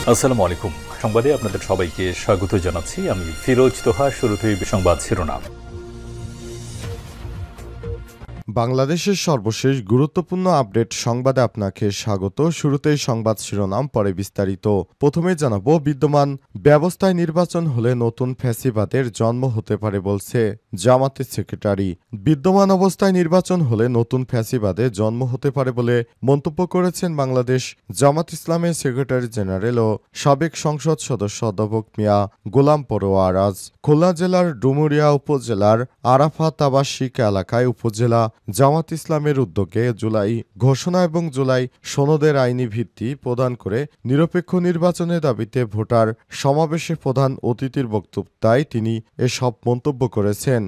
আসসালামু আলাইকুম। সংবাদে আপনাদের সবাইকে স্বাগত জানাচ্ছি। আমি ফিরোজ তোহা। শুরুতেই সংবাদ শিরোনাম। বাংলাদেশের সর্বশেষ গুরুত্বপূর্ণ আপডেট সংবাদে আপনাকে স্বাগত। শুরুতেই সংবাদ শিরোনাম, পরে বিস্তারিত। প্রথমে জানাবো, বিদ্যমান ব্যবস্থায় নির্বাচন হলে নতুন ফ্যাসিবাদের জন্ম হতে পারে বলছে জামাতের সেক্রেটারি। বিদ্যমান অবস্থায় নির্বাচন হলে নতুন ফ্যাসিবাদের জন্ম হতে পারে বলে মন্তব্য করেছেন বাংলাদেশ জামাত ইসলামের সেক্রেটারি জেনারেল ও সাবেক সংসদ সদস্য অধ্যাপক মিয়া গোলাম পরোয়ার আজ খুলনা জেলার ডুমুরিয়া উপজেলার আরাফাত আবাসিক এলাকায় উপজেলা জামাত ইসলামের উদ্যোগে জুলাই ঘোষণা এবং জুলাই সনদের আইনি ভিত্তি প্রদান করে নিরপেক্ষ নির্বাচনের দাবিতে ভোটার সমাবেশে প্রধান অতিথির বক্তব্যে তিনি এসব মন্তব্য করেছেন।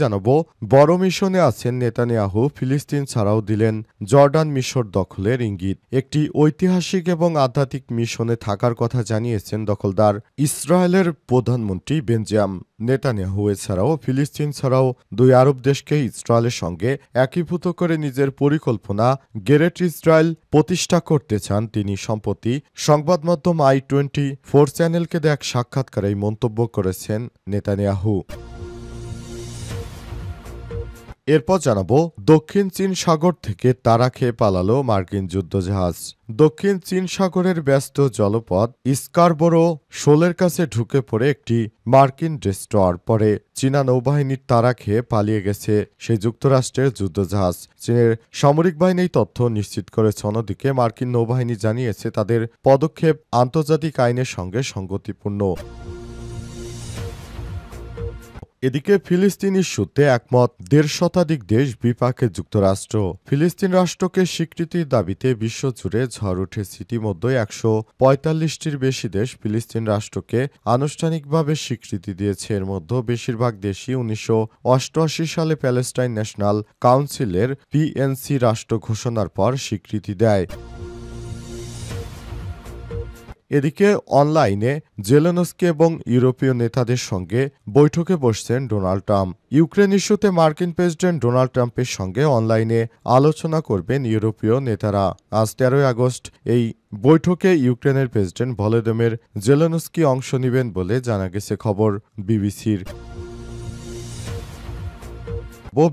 জানাবো, বড় মিশনে আছেন নেতানিয়াহু, ফিলিস্তিন ছাড়াও দিলেন জর্ডান মিশর দখলের ইঙ্গিত। একটি ঐতিহাসিক এবং আধ্যাত্মিক মিশনে থাকার কথা জানিয়েছেন দখলদার ইসরায়েলের প্রধানমন্ত্রী বেঞ্জামিন নেতানিয়াহু। এছাড়াও ফিলিস্তিন ছাড়াও দুই আরব দেশকে ইসরায়েলের সঙ্গে একীভূত করে নিজের পরিকল্পনা গ্রেট ইসরায়েল প্রতিষ্ঠা করতে চান তিনি। সম্প্রতি সংবাদ মাধ্যম i24 চ্যানেলকে দেয়া এক সাক্ষাৎকারে এই মন্তব্য করেছেন নেতানিয়াহু। এরপর জানাবো, দক্ষিণ চীন সাগর থেকে তাড়া খেয়ে পালালো মার্কিন যুদ্ধজাহাজ। দক্ষিণ চীন সাগরের ব্যস্ত জলপথ স্কারবোরো শোলের কাছে ঢুকে পড়ে একটি মার্কিন ডেস্ট্রয়ার। পরে চীনা নৌবাহিনীর তাড়া খেয়ে পালিয়ে গেছে সেই যুক্তরাষ্ট্রের যুদ্ধজাহাজ। চীনের সামরিক বাহিনী এই তথ্য নিশ্চিত করেছে। অন্যদিকে মার্কিন নৌবাহিনী জানিয়েছে তাদের পদক্ষেপ আন্তর্জাতিক আইনের সঙ্গে সঙ্গতিপূর্ণ। এদিকে ফিলিস্তিন ইস্যুতে একমত ১.৫ শতাধিক দেশ, বিপাকে যুক্তরাষ্ট্র। ফিলিস্তিন রাষ্ট্রকে স্বীকৃতির দাবিতে বিশ্বজুড়ে ঝড় উঠেছে। ইতিমধ্যে ১৪৫টির বেশি দেশ ফিলিস্তিন রাষ্ট্রকে আনুষ্ঠানিকভাবে স্বীকৃতি দিয়েছে। এর মধ্যে বেশিরভাগ দেশই ১৯৮৮ সালে প্যালেস্টাইন ন্যাশনাল কাউন্সিলের পিএনসি রাষ্ট্র ঘোষণার পর স্বীকৃতি দেয়। এদিকে অনলাইনে জেলেনস্কি এবং ইউরোপীয় নেতাদের সঙ্গে বৈঠকে বসছেন ডোনাল্ড ট্রাম্প। ইউক্রেন ইস্যুতে মার্কিন প্রেসিডেন্ট ডোনাল্ড ট্রাম্পের সঙ্গে অনলাইনে আলোচনা করবেন ইউরোপীয় নেতারা। আজ ১৩ আগস্ট এই বৈঠকে ইউক্রেনের প্রেসিডেন্ট ভলোদিমির জেলেনস্কি অংশ নেবেন বলে জানা গেছে খবর বিবিসির।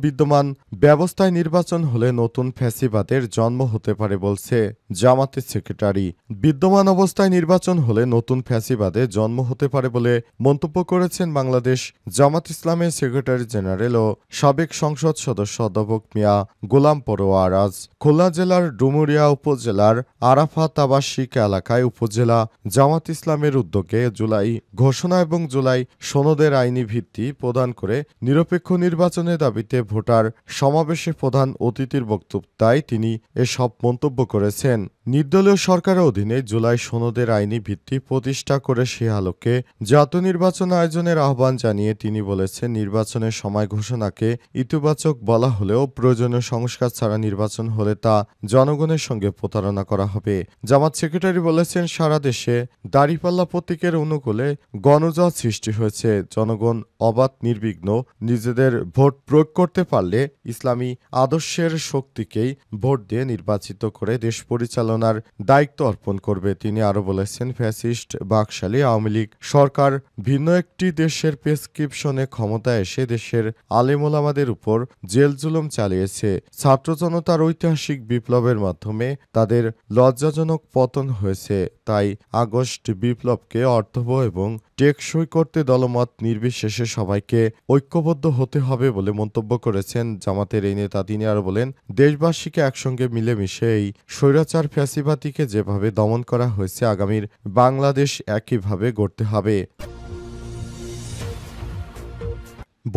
বিদ্যমান ব্যবস্থায় নির্বাচন হলে নতুন ফ্যাসিবাদের জন্ম হতে পারে বলছে জামাতের সেক্রেটারি। বিদ্যমান অবস্থায় নির্বাচন হলে নতুন ফ্যাসিবাদের জন্ম হতে পারে বলে মন্তব্য করেছেন বাংলাদেশ জামাত ইসলামের সেক্রেটারি জেনারেল ও সাবেক সংসদ সদস্য অধ্যাপক মিয়া গোলাম পরোয়ার আজ খুলনা জেলার ডুমুরিয়া উপজেলার আরাফাত আবাসিক এলাকায় উপজেলা জামাত ইসলামের উদ্যোগে জুলাই ঘোষণা এবং জুলাই সনদের আইনি ভিত্তি প্রদান করে নিরপেক্ষ নির্বাচনের দাবিতে ভোটার সমাবেশে প্রধান অতিথির বক্তব্যে তিনি এসব মন্তব্য করেছেন। নির্দলীয় সরকারের অধীনে জুলাই সনদের আইনি ভিত্তি প্রতিষ্ঠা করে সে আলোকে জাতীয় নির্বাচন আয়োজনের আহ্বান জানিয়ে তিনি বলেছেন, নির্বাচনের সময় ঘোষণাকে ইতিবাচক বলা হলেও প্রয়োজনীয় সংস্কার ছাড়া নির্বাচন হলে তা জনগণের সঙ্গে প্রতারণা করা হবে। জামাত সেক্রেটারি বলেছেন, সারা দেশে দাঁড়িপাল্লা প্রতীকের অনুকূলে গণজোয়ার সৃষ্টি হয়েছে। জনগণ অবাধ নির্বিঘ্ন নিজেদের ভোট প্রয়োগ করতে পারলে ইসলামী আদর্শের শক্তিকেই ভোট দিয়ে নির্বাচিত করে দেশ পরিচালনার দায়িত্ব অর্পণ করবে। তিনি আরও বলেছেন, ফ্যাসিস্ট বাকশালী আওয়ামী লীগ সরকার ভিন্ন একটি দেশের প্রেসক্রিপশনে ক্ষমতায় এসে দেশের আলেমোলামাদের উপর জেল জুলুম চালিয়েছে। ছাত্র জনতার ঐতিহাসিক বিপ্লবের মাধ্যমে তাদের লজ্জাজনক পতন হয়েছে। তাই আগস্ট বিপ্লবকে অর্থবহ এবং টেকসই করতে দলমত নির্বিশেষে সবাইকে ঐক্যবদ্ধ হতে হবে বলে মন্তব্য করেছেন জামাতের এই নেতা। তিনি আরও বলেন, দেশবাসীকে একসঙ্গে মিলেমিশে এই স্বৈরাচার ফ্যাসিবাদীকে যেভাবে দমন করা হয়েছে আগামীর বাংলাদেশ একইভাবে গড়তে হবে।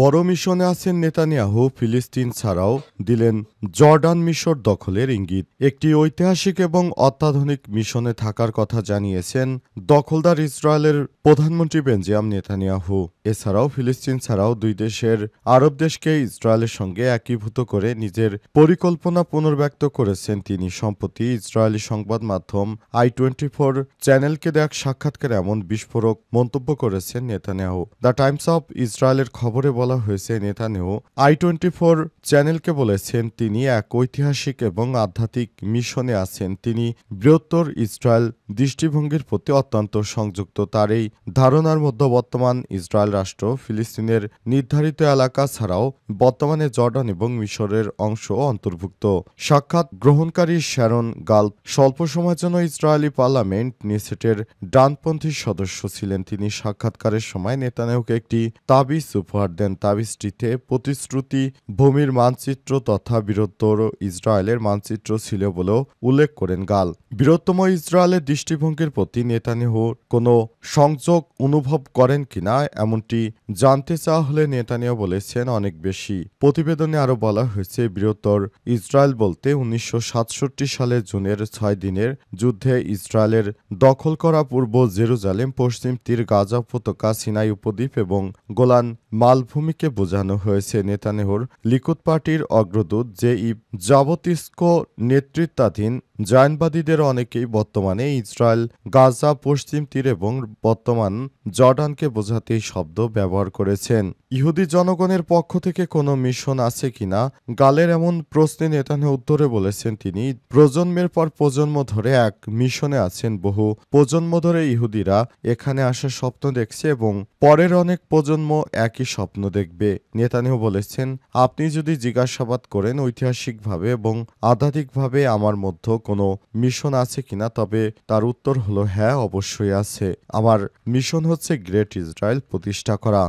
বড় মিশনে আছেন নেতানিয়াহু, ফিলিস্তিন ছাড়াও দিলেন জর্ডান মিশর দখলের ইঙ্গিত। একটি ঐতিহাসিক এবং অত্যাধুনিক মিশনে থাকার কথা জানিয়েছেন দখলদার ইসরায়েলের প্রধানমন্ত্রী বেঞ্জামিন নেতানিয়াহু। এছাড়াও ফিলিস্তিন ছাড়াও দুই দেশের আরব দেশকে ইসরায়েলের সঙ্গে একীভূত করে নিজের পরিকল্পনা পুনর্ব্যক্ত করেছেন তিনি। সম্প্রতি ইসরায়েলি সংবাদ মাধ্যম i24 চ্যানেলকে দেয়া এক সাক্ষাৎকারে এমন বিস্ফোরক মন্তব্য করেছেন নেতানিয়াহু। দ্য টাইমস অব ইসরায়েলের খবরে বলা হয়েছে, নেতানিয়াহু i24 চ্যানেলকে বলেছেন তিনি তিনি এক ঐতিহাসিক এবং আধ্যাত্মিক মিশনে আছেন। তিনি বৃহত্তর ইসরায়েল দৃষ্টিভঙ্গির প্রতি অত্যন্ত সংযুক্ত। তার এই ধারণার মধ্যে বর্তমান ইসরায়েল রাষ্ট্র ফিলিস্তিনের নির্ধারিত এলাকা ছাড়াও বর্তমানে জর্ডান এবং মিশরের অংশ অন্তর্ভুক্ত। সাক্ষাৎ গ্রহণকারী শ্যারন গাল্প স্বল্প সময়ের জন্য ইসরায়েলি পার্লামেন্ট নিসেটের ডানপন্থী সদস্য ছিলেন। তিনি সাক্ষাৎকারের সময় নেতানিয়াহুকে একটি তাবিজ উপহার দেন। তাবিজটিতে প্রতিশ্রুতি ভূমির মানচিত্র তথা বৃহত্তর ইসরায়েলের মানচিত্র ছিল বলেও উল্লেখ করেন গাল। বৃহত্তম ইসরায়েলের দৃষ্টিভঙ্গির প্রতি নেতানিয়াহুর কোনো সংযোগ অনুভব করেন কিনা এমনটি জানতে চাওয়া হলে নেতানিয়াহু বলেছেন অনেক বেশি। প্রতিবেদনে আরও বলা হয়েছে, বৃহত্তর ইসরায়েল বলতে 1967 সালে জুনের 6 দিনের যুদ্ধে ইসরায়েলের দখল করা পূর্ব জেরুজালেম, পশ্চিম তীর, গাজা উপত্যকা, সিনাই উপদ্বীপ এবং গোলান মালভূমিকে বোঝানো হয়েছে। নেতানিয়াহুর লিকুদ পার্টির অগ্রদূত জেইব জাবতিস্কো নেতৃত্বাধীন জায়নবাদীদের অনেকেই বর্তমানে ইসরায়েল, গাজা, পশ্চিম তীর এবং বর্তমান জর্ডানকে বোঝাতে এই শব্দ ব্যবহার করেছেন। ইহুদি জনগণের পক্ষ থেকে কোনো মিশন আছে কিনা গালের এমন প্রশ্নে নেতানিয়াহু উত্তরে বলেছেন, তিনি প্রজন্মের পর প্রজন্ম ধরে এক মিশনে আছেন। বহু প্রজন্ম ধরে ইহুদিরা এখানে আসার স্বপ্ন দেখছে এবং পরের অনেক প্রজন্ম একই স্বপ্ন দেখবে। নেতানিয়াহু বলেছেন, আপনি যদি জিজ্ঞাসাবাদ করেন ঐতিহাসিকভাবে এবং আধ্যাত্মিকভাবে আমার মধ্যে কোনো মিশন আছে কিনা, তবে তার উত্তর হলো হ্যাঁ, অবশ্যই আছে। আমার মিশন হচ্ছে গ্রেট ইসরায়েল প্রতিষ্ঠা করা।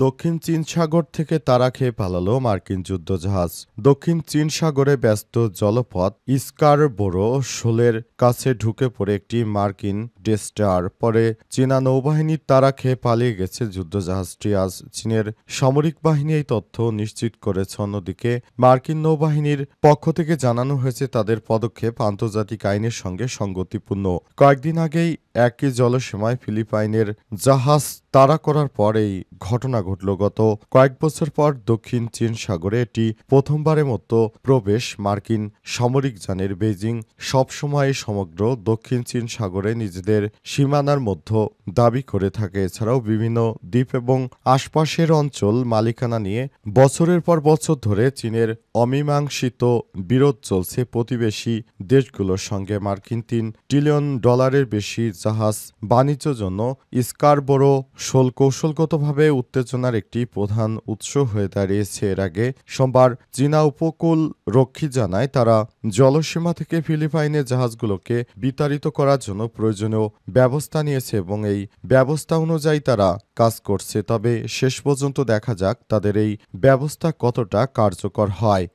দক্ষিণ চীন সাগর থেকে তাড়া খেয়ে পালালো মার্কিন যুদ্ধজাহাজ। দক্ষিণ চীন সাগরে ব্যস্ত জলপথ স্কারবোরো শোলের কাছে ঢুকে পড়ে একটি মার্কিন ডেস্টার। পরে চীনা নৌবাহিনীর তাড়া খেয়ে পালিয়ে গেছে যুদ্ধজাহাজটি। আজ চীনের সামরিক বাহিনী এই তথ্য নিশ্চিত করেছে। অন্যদিকে মার্কিন নৌবাহিনীর পক্ষ থেকে জানানো হয়েছে তাদের পদক্ষেপ আন্তর্জাতিক আইনের সঙ্গে সঙ্গতিপূর্ণ। কয়েকদিন আগেই একই জলসীমায় ফিলিপাইনের জাহাজ তাড়া করার পর এই ঘটনা ঘটল। গত কয়েক বছর পর দক্ষিণ চীন সাগরে এটি প্রথমবারের মতো প্রবেশ মার্কিন সামরিক যানের। বেইজিং সবসময় সমগ্র দক্ষিণ চীন সাগরে নিজেদের সীমানার মধ্যে দাবি করে থাকে। এছাড়াও বিভিন্ন দ্বীপ এবং আশপাশের অঞ্চল মালিকানা নিয়ে বছরের পর বছর ধরে চীনের অমীমাংসিত বিরোধ চলছে। প্রতিবেশী দেশগুলোর সঙ্গে মার্কিন $3 ট্রিলিয়ন বেশি জাহাজ বাণিজ্য জন্য স্কারবোরো শোল কৌশলগতভাবে উত্তেজনার একটি প্রধান উৎস হয়ে দাঁড়িয়েছে। এর আগে সোমবার চীনা উপকূল রক্ষী জানায় তারা জলসীমা থেকে ফিলিপাইনের জাহাজগুলোকে বিতাড়িত করার জন্য প্রয়োজনীয় ব্যবস্থা নিয়েছে এবং এই ব্যবস্থা অনুযায়ী তারা কাজ করছে। তবে শেষ পর্যন্ত দেখা যাক তাদের এই ব্যবস্থা কতটা কার্যকর হয়।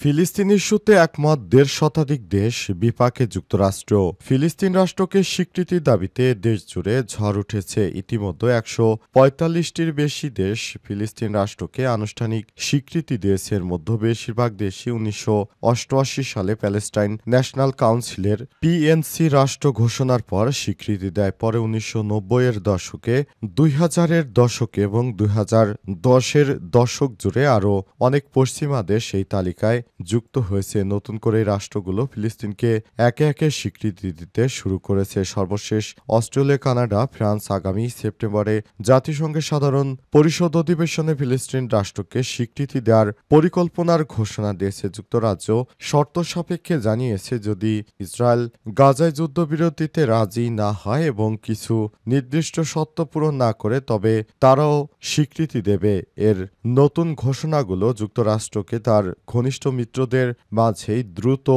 ফিলিস্তিন ইস্যুতে একমত 1.5 শতাধিক দেশ, বিপাকে যুক্তরাষ্ট্র। ফিলিস্তিন রাষ্ট্রকে স্বীকৃতির দাবিতে দেশজুড়ে ঝড় উঠেছে। ইতিমধ্যে 145টির বেশি দেশ ফিলিস্তিন রাষ্ট্রকে আনুষ্ঠানিক স্বীকৃতি দিয়েছে। এর মধ্যে বেশিরভাগ দেশই 1988 সালে প্যালেস্টাইন ন্যাশনাল কাউন্সিলের PNC রাষ্ট্র ঘোষণার পর স্বীকৃতি দেয়। পরে 1990-এর দশকে, 2000-এর দশকে এবং 2010-এর দশক জুড়ে আরও অনেক পশ্চিমা দেশ এই তালিকায় যুক্ত হয়েছে। নতুন করে রাষ্ট্রগুলো ফিলিস্তিনকে একে একে স্বীকৃতি দিতে শুরু করেছে। সর্বশেষ অস্ট্রেলিয়া, কানাডা, ফ্রান্স আগামী সেপ্টেম্বরে জাতিসংঘের সাধারণ পরিষদ অধিবেশনে ফিলিস্তিন রাষ্ট্রকে স্বীকৃতি দেওয়ার পরিকল্পনার ঘোষণা দিয়েছে। যুক্তরাজ্য শর্ত সাপেক্ষে জানিয়েছে, যদি ইসরায়েল গাজায় যুদ্ধবিরতিতে রাজি না হয় এবং কিছু নির্দিষ্ট শর্ত পূরণ না করে, তবে তারাও স্বীকৃতি দেবে। এর নতুন ঘোষণাগুলো যুক্তরাষ্ট্রকে তার ঘনিষ্ঠ মিত্রদের মাঝেই দ্রুত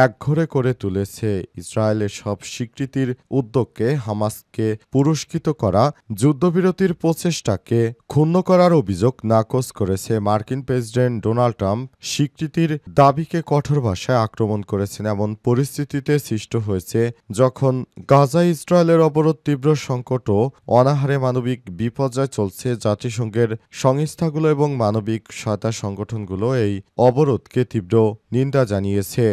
একঘরে করে তুলেছে। ইসরায়েলের সব স্বীকৃতির উদ্যোগকে হামাসকে পুরস্কৃত করা, যুদ্ধবিরতির প্রচেষ্টাকে ক্ষুণ্ণ করার অভিযোগ নাকচ করেছে। মার্কিন প্রেসিডেন্ট ডোনাল্ড ট্রাম্প স্বীকৃতির দাবিকে কঠোর ভাষায় আক্রমণ করেছেন। এমন পরিস্থিতিতে সৃষ্টি হয়েছে যখন গাজায় ইসরায়েলের অবরোধ, তীব্র সংকট ও অনাহারে মানবিক বিপর্যয় চলছে। জাতিসংঘের সংস্থাগুলো এবং মানবিক সহায়তা সংগঠনগুলো এই অবরোধকে তীব্র নিন্দা জানিয়েছে।